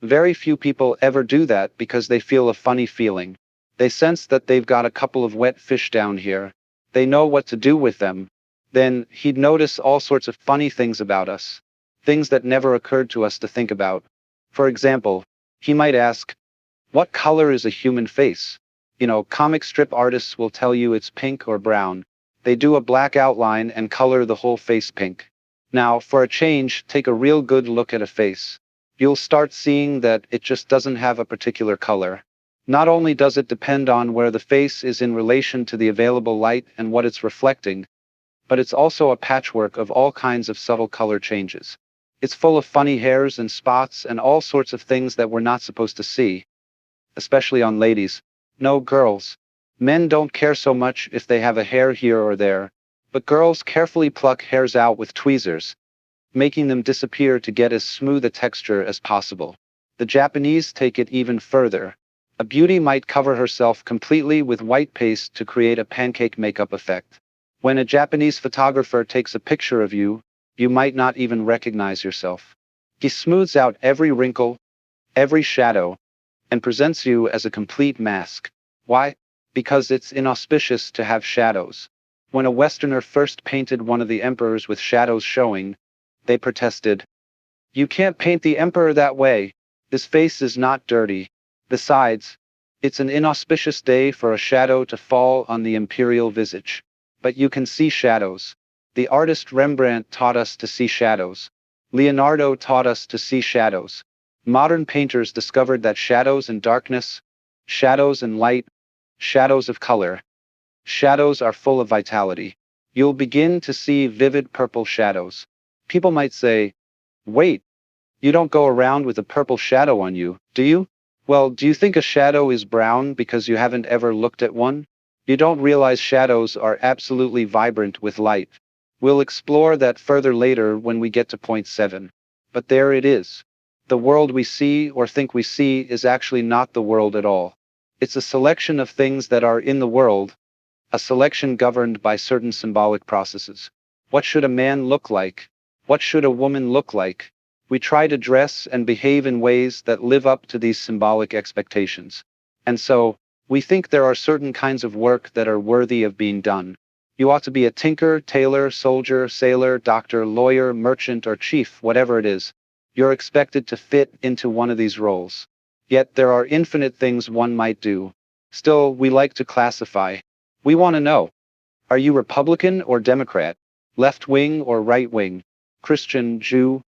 Very few people ever do that because they feel a funny feeling. They sense that they've got a couple of wet fish down here. They know what to do with them. Then he'd notice all sorts of funny things about us. Things that never occurred to us to think about. For example, he might ask, what color is a human face? Comic strip artists will tell you it's pink or brown. They do a black outline and color the whole face pink. Now, for a change, take a real good look at a face. You'll start seeing that it just doesn't have a particular color. Not only does it depend on where the face is in relation to the available light and what it's reflecting, but it's also a patchwork of all kinds of subtle color changes. It's full of funny hairs and spots and all sorts of things that we're not supposed to see, especially on ladies. No, girls. Men don't care so much if they have a hair here or there, but girls carefully pluck hairs out with tweezers, making them disappear to get as smooth a texture as possible. The Japanese take it even further. A beauty might cover herself completely with white paste to create a pancake makeup effect. When a Japanese photographer takes a picture of you, you might not even recognize yourself. He smooths out every wrinkle, every shadow, and presents you as a complete mask. Why? Because it's inauspicious to have shadows. When a Westerner first painted one of the emperors with shadows showing, they protested, "You can't paint the emperor that way. His face is not dirty. Besides, it's an inauspicious day for a shadow to fall on the imperial visage." But you can see shadows. The artist Rembrandt taught us to see shadows. Leonardo taught us to see shadows. Modern painters discovered that shadows and darkness, shadows and light, shadows of color, shadows are full of vitality. You'll begin to see vivid purple shadows. People might say, wait, you don't go around with a purple shadow on you, do you? Well, do you think a shadow is brown because you haven't ever looked at one? You don't realize shadows are absolutely vibrant with light. We'll explore that further later when we get to point 7. But there it is. The world we see or think we see is actually not the world at all. It's a selection of things that are in the world, a selection governed by certain symbolic processes. What should a man look like? What should a woman look like? We try to dress and behave in ways that live up to these symbolic expectations. And so, we think there are certain kinds of work that are worthy of being done. You ought to be a tinker, tailor, soldier, sailor, doctor, lawyer, merchant, or chief, whatever it is. You're expected to fit into one of these roles. Yet there are infinite things one might do. Still, we like to classify. We want to know. Are you Republican or Democrat? Left wing or right wing? Christian, Jew,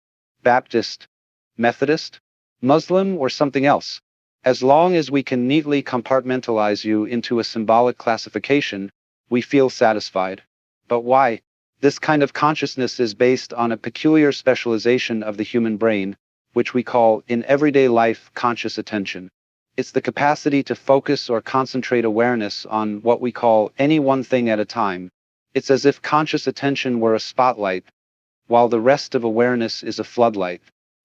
Baptist, Methodist, Muslim, or something else? As long as we can neatly compartmentalize you into a symbolic classification, we feel satisfied. But why? This kind of consciousness is based on a peculiar specialization of the human brain, which we call, in everyday life, conscious attention. It's the capacity to focus or concentrate awareness on what we call any one thing at a time. It's as if conscious attention were a spotlight, while the rest of awareness is a floodlight.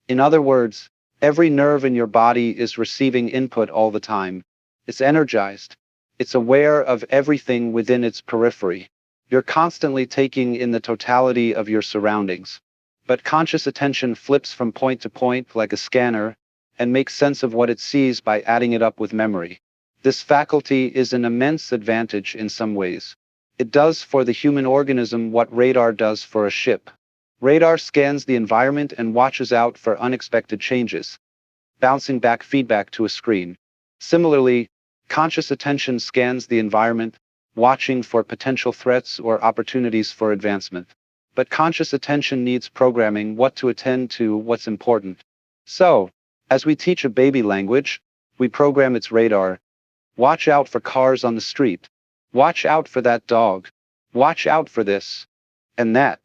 In other words, every nerve in your body is receiving input all the time. It's energized. It's aware of everything within its periphery. You're constantly taking in the totality of your surroundings. But conscious attention flips from point to point like a scanner and makes sense of what it sees by adding it up with memory. This faculty is an immense advantage in some ways. It does for the human organism what radar does for a ship. Radar scans the environment and watches out for unexpected changes, bouncing back feedback to a screen. Similarly, conscious attention scans the environment, watching for potential threats or opportunities for advancement. But conscious attention needs programming what to attend to, what's important. So, as we teach a baby language, we program its radar. Watch out for cars on the street. Watch out for that dog. Watch out for this and that.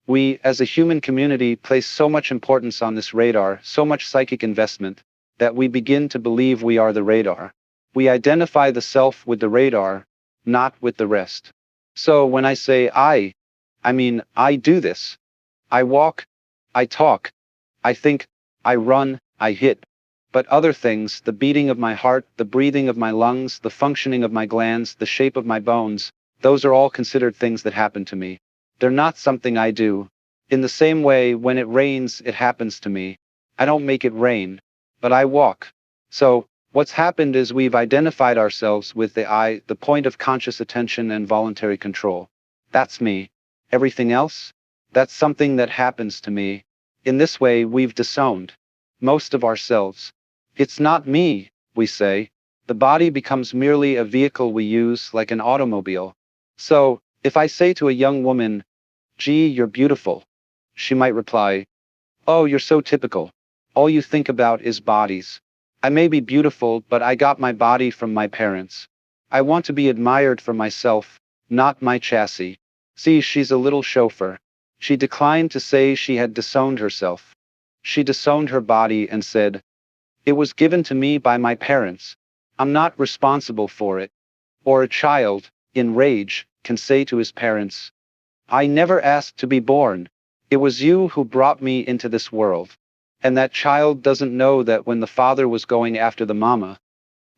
We, as a human community, place so much importance on this radar, so much psychic investment, that we begin to believe we are the radar. We identify the self with the radar, not with the rest. So when I say I mean I do this. I walk, I talk, I think, I run, I hit. But other things, the beating of my heart, the breathing of my lungs, the functioning of my glands, the shape of my bones, those are all considered things that happen to me. They're not something I do. In the same way, when it rains, it happens to me. I don't make it rain. but I walk. So, what's happened is we've identified ourselves with the I, the point of conscious attention and voluntary control. That's me. Everything else? That's something that happens to me. In this way, we've disowned most of ourselves. It's not me, we say. The body becomes merely a vehicle we use like an automobile. So, if I say to a young woman, "Gee, you're beautiful," she might reply, "Oh, you're so typical. All you think about is bodies. I may be beautiful, but I got my body from my parents. I want to be admired for myself, not my chassis." See, she's a little chauffeur. She declined to say she had disowned herself. She disowned her body and said, "It was given to me by my parents. I'm not responsible for it." Or a child, in rage, can say to his parents, "I never asked to be born. It was you who brought me into this world." And that child doesn't know that when the father was going after the mama,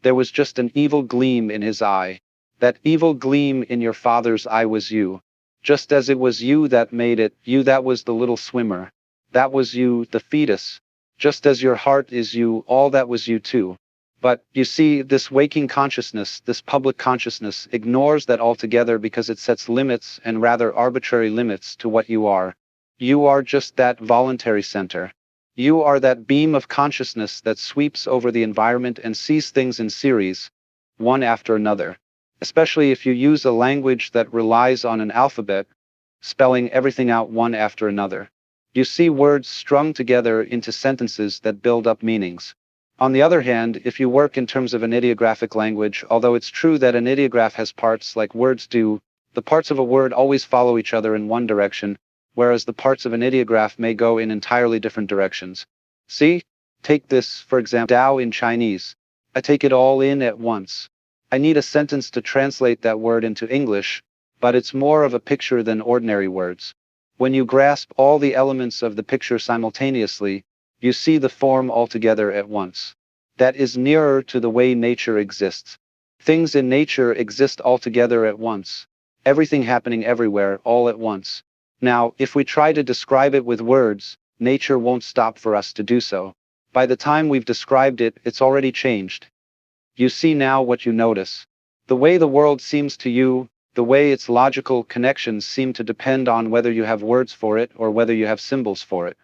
there was just an evil gleam in his eye. That evil gleam in your father's eye was you. Just as it was you that made it, you that was the little swimmer. That was you, the fetus. Just as your heart is you, all that was you too. But, you see, this waking consciousness, this public consciousness, ignores that altogether because it sets limits, and rather arbitrary limits, to what you are. You are just that voluntary center. You are that beam of consciousness that sweeps over the environment and sees things in series, one after another. Especially if you use a language that relies on an alphabet, spelling everything out one after another. You see words strung together into sentences that build up meanings. On the other hand, if you work in terms of an ideographic language, although it's true that an ideograph has parts like words do, the parts of a word always follow each other in one direction, whereas the parts of an ideograph may go in entirely different directions. See? Take this, for example, Dao in Chinese. I take it all in at once. I need a sentence to translate that word into English, but it's more of a picture than ordinary words. When you grasp all the elements of the picture simultaneously, you see the form altogether at once. That is nearer to the way nature exists. Things in nature exist altogether at once. Everything happening everywhere, all at once. Now, if we try to describe it with words, nature won't stop for us to do so. By the time we've described it, it's already changed. You see now what you notice. The way the world seems to you, the way its logical connections seem to depend on whether you have words for it or whether you have symbols for it.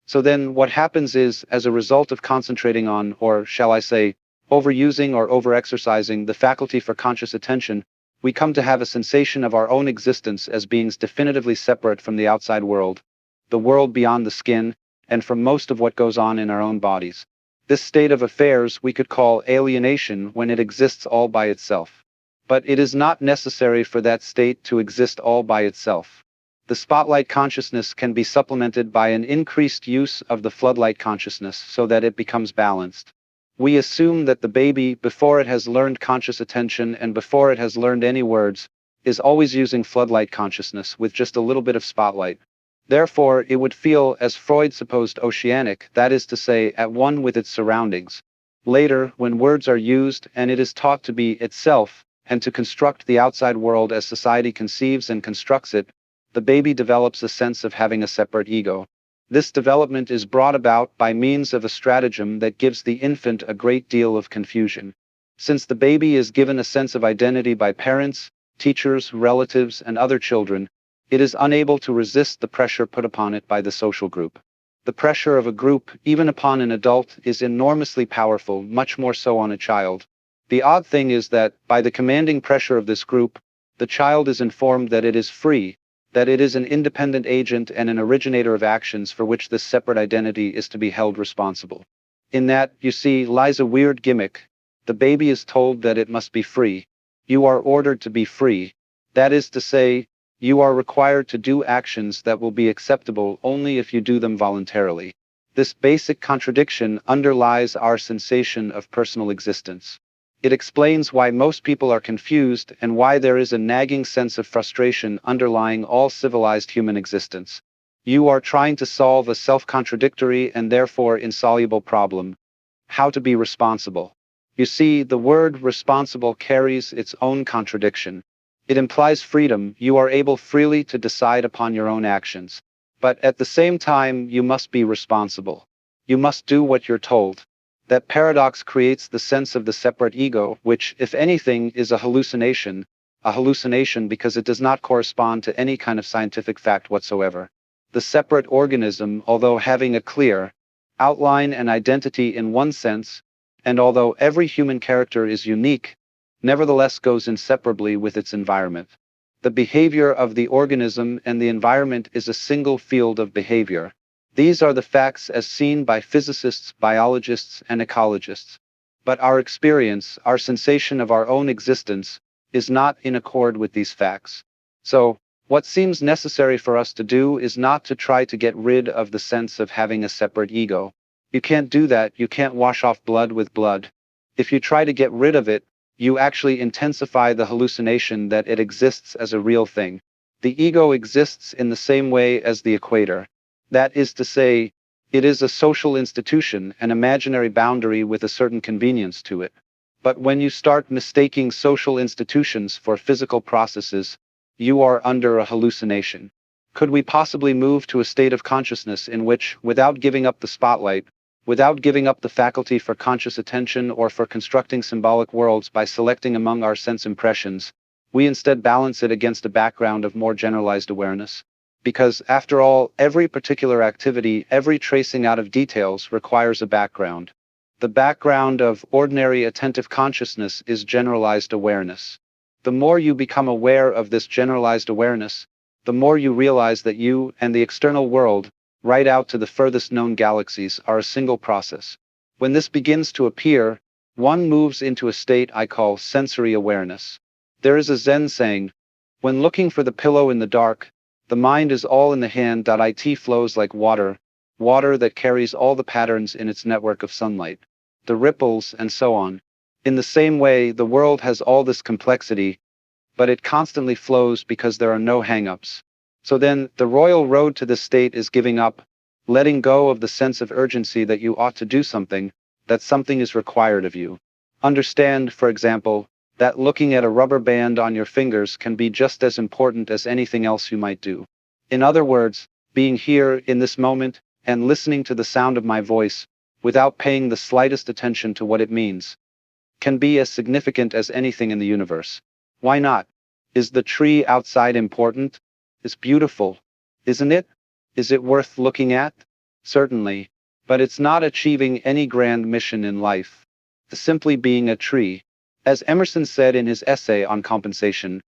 So then what happens is, as a result of concentrating on, or shall I say, overusing or overexercising the faculty for conscious attention, we come to have a sensation of our own existence as beings definitively separate from the outside world, the world beyond the skin, and from most of what goes on in our own bodies. This state of affairs we could call alienation when it exists all by itself. But it is not necessary for that state to exist all by itself. The spotlight consciousness can be supplemented by an increased use of the floodlight consciousness so that it becomes balanced. We assume that the baby, before it has learned conscious attention and before it has learned any words, is always using floodlight consciousness with just a little bit of spotlight. Therefore, it would feel, as Freud supposed, oceanic, that is to say, at one with its surroundings. Later, when words are used and it is taught to be itself, and to construct the outside world as society conceives and constructs it, the baby develops a sense of having a separate ego. This development is brought about by means of a stratagem that gives the infant a great deal of confusion. Since the baby is given a sense of identity by parents, teachers, relatives, and other children, it is unable to resist the pressure put upon it by the social group. The pressure of a group, even upon an adult, is enormously powerful, much more so on a child. The odd thing is that, by the commanding pressure of this group, the child is informed that it is free, that it is an independent agent and an originator of actions for which this separate identity is to be held responsible. In that, you see, lies a weird gimmick. The baby is told that it must be free. You are ordered to be free. That is to say, you are required to do actions that will be acceptable only if you do them voluntarily. This basic contradiction underlies our sensation of personal existence. It explains why most people are confused and why there is a nagging sense of frustration underlying all civilized human existence. You are trying to solve a self-contradictory and therefore insoluble problem: how to be responsible. You see, the word responsible carries its own contradiction. It implies freedom. You are able freely to decide upon your own actions. But at the same time, you must be responsible. You must do what you're told. That paradox creates the sense of the separate ego, which, if anything, is a hallucination because it does not correspond to any kind of scientific fact whatsoever. The separate organism, although having a clear outline and identity in one sense, and although every human character is unique, nevertheless goes inseparably with its environment. The behavior of the organism and the environment is a single field of behavior. These are the facts as seen by physicists, biologists, and ecologists. But our experience, our sensation of our own existence, is not in accord with these facts. So, what seems necessary for us to do is not to try to get rid of the sense of having a separate ego. You can't do that, you can't wash off blood with blood. If you try to get rid of it, you actually intensify the hallucination that it exists as a real thing. The ego exists in the same way as the equator. That is to say, it is a social institution, an imaginary boundary with a certain convenience to it. But when you start mistaking social institutions for physical processes, you are under a hallucination. Could we possibly move to a state of consciousness in which, without giving up the spotlight, without giving up the faculty for conscious attention or for constructing symbolic worlds by selecting among our sense impressions, we instead balance it against a background of more generalized awareness? Because, after all, every particular activity, every tracing out of details requires a background. The background of ordinary attentive consciousness is generalized awareness. The more you become aware of this generalized awareness, the more you realize that you and the external world, right out to the furthest known galaxies, are a single process. When this begins to appear, one moves into a state I call sensory awareness. There is a Zen saying, when looking for the pillow in the dark, the mind is all in the hand. It flows like water, water that carries all the patterns in its network of sunlight, the ripples, and so on. In the same way, the world has all this complexity, but it constantly flows because there are no hang-ups. So then, the royal road to this state is giving up, letting go of the sense of urgency that you ought to do something, that something is required of you. Understand, for example, that looking at a rubber band on your fingers can be just as important as anything else you might do. In other words, being here in this moment and listening to the sound of my voice, without paying the slightest attention to what it means, can be as significant as anything in the universe. Why not? Is the tree outside important? It's beautiful, isn't it? Is it worth looking at? Certainly. But it's not achieving any grand mission in life. It's simply being a tree. As Emerson said in his essay on compensation,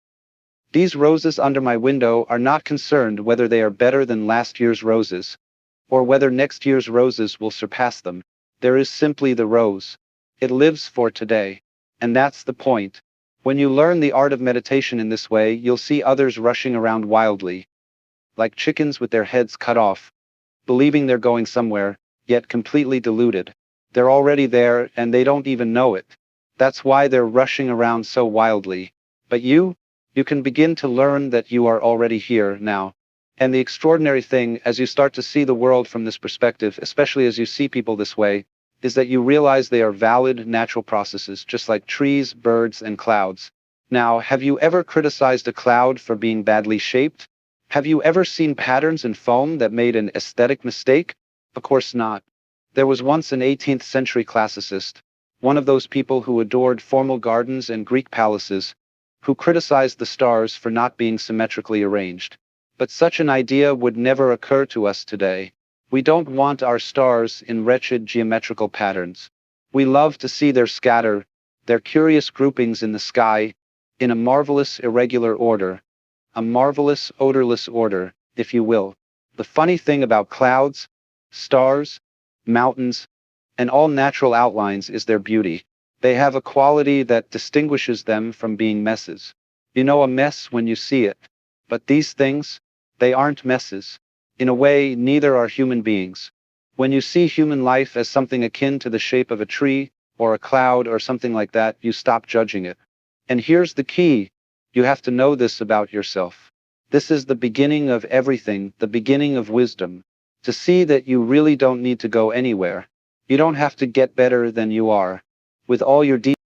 these roses under my window are not concerned whether they are better than last year's roses, or whether next year's roses will surpass them. There is simply the rose. It lives for today. And that's the point. When you learn the art of meditation in this way, you'll see others rushing around wildly, like chickens with their heads cut off, believing they're going somewhere, yet completely deluded. They're already there, and they don't even know it. That's why they're rushing around so wildly. But you can begin to learn that you are already here now. And the extraordinary thing, as you start to see the world from this perspective, especially as you see people this way, is that you realize they are valid natural processes, just like trees, birds, and clouds. Now, have you ever criticized a cloud for being badly shaped? Have you ever seen patterns in foam that made an aesthetic mistake? Of course not. There was once an 18th century classicist, one of those people who adored formal gardens and Greek palaces, who criticized the stars for not being symmetrically arranged. But such an idea would never occur to us today. We don't want our stars in wretched geometrical patterns. We love to see their scatter, their curious groupings in the sky, in a marvelous irregular order, a marvelous odorless order, if you will. The funny thing about clouds, stars, mountains, and all natural outlines is their beauty. They have a quality that distinguishes them from being messes. You know a mess when you see it. But these things, they aren't messes. In a way, neither are human beings. When you see human life as something akin to the shape of a tree, or a cloud, or something like that, you stop judging it. And here's the key. You have to know this about yourself. This is the beginning of everything, the beginning of wisdom. To see that you really don't need to go anywhere. You don't have to get better than you are. With all your